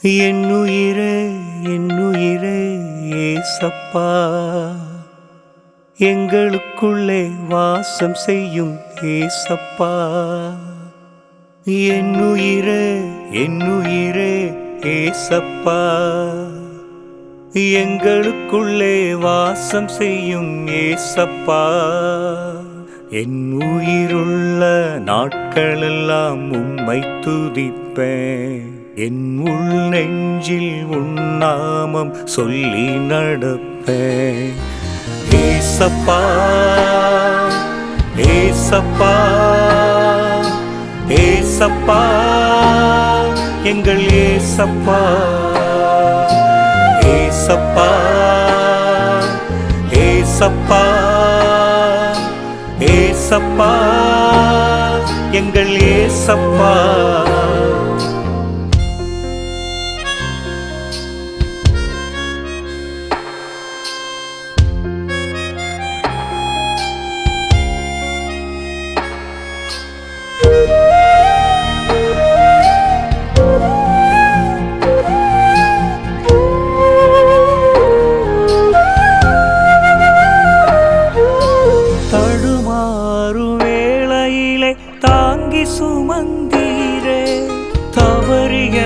என்னுயிரே என்னுயிரே ஏசப்பா, எங்களுக்குள்ளே வாசம் செய்யும் ஏசப்பா. என்னுயிரே என்னுயிரே ஏசப்பா, எங்களுக்குள்ளே வாசம் செய்யும் ஏசப்பா. என் உயிருள்ள நாட்களெல்லாம் உம்மை துதிப்பேன். என் உள் நெஞ்சில் உன் நாமம் சொல்லி நடப்பேன். ஏசப்பா ஏசப்பா ஏசப்பா, எங்கள் ஏசப்பா. ஏசப்பா ஏசப்பா ஏசப்பா, எங்கள் ஏசப்பா. தாங்கி சுமந்தீரே, தவறிய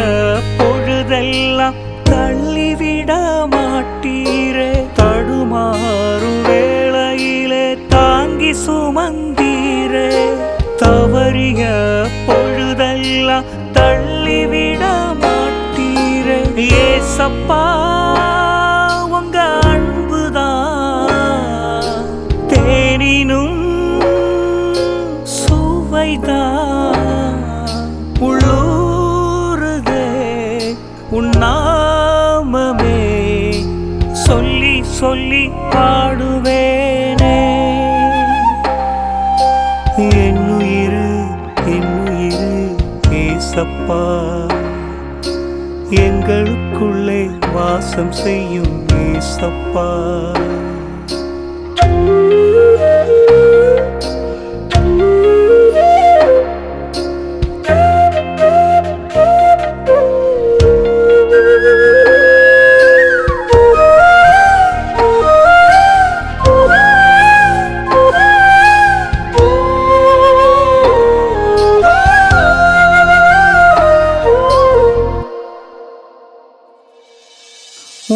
பொழுதெல்லாம் தள்ளிவிட மாட்டீரே. தடுமாறும் வேளையிலே தாங்கி சுமந்தீரே, தவறிய பொழுதெல்லாம் தள்ளிவிட மாட்டீரே. ஏசப்பா, உங்க அன்புதான் தேனினும் உள்ளூருதே. உன் நாமமே சொல்லி சொல்லி பாடுவேனே. என்னுயிரு என்னுயிரு ஏசப்பா, எங்களுக்குள்ளே வாசம் செய்யும் ஏசப்பா.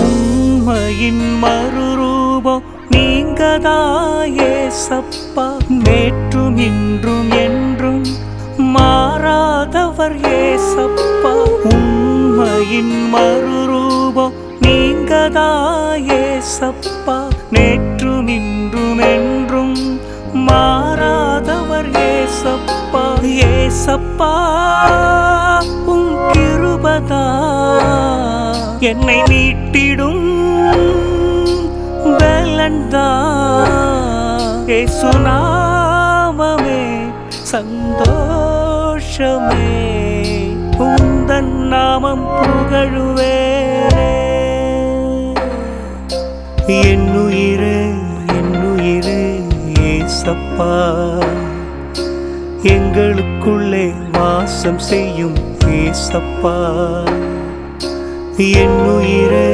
உண்மையின் மறுரூபம் நீங்கதா ஏசப்பா. நேற்றும் இன்றும் என்றும் மாறாதவர் ஏசப்பா. உண்மையின் மறுரூபம் நீங்கதா ஏசப்பா. நேற்றும் இன்றும் என்றும் மாறாதவர் ஏசப்பா. ஏசப்பா, உன் கிருபதா என்னை மீட்டிடும் பலன்தா. ஏசுநாமமே சந்தோஷமே, உந்தன் நாமம் புகழுவேனே. என்னுயிரே என்னுயிரே ஏசப்பா, எங்களுக்குள்ளே வாசம் செய்யும் ஏசப்பா. என்னுயிரே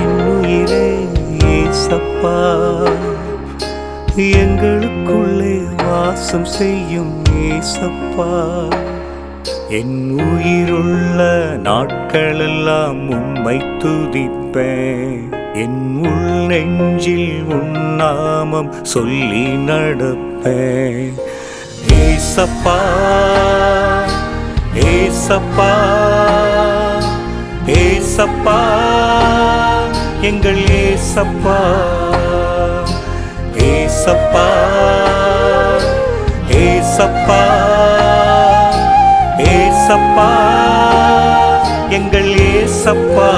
என்னுயிரே ஏசப்பா, எங்களுக்குள்ளே வாசம் செய்யும் ஏசப்பா. என் உயிருள்ள நாட்களெல்லாம் உம்மை துதிப்பேன். என் உள் நெஞ்சில் உன் நாமம் சொல்லி நடப்பேன். ஏசப்பா ஏசப்பா ஏசப்பா, எங்கள் ஏசப்பா. ஏசப்பா ஏசப்பா ஏசப்பா, எங்கள் ஏசப்பா.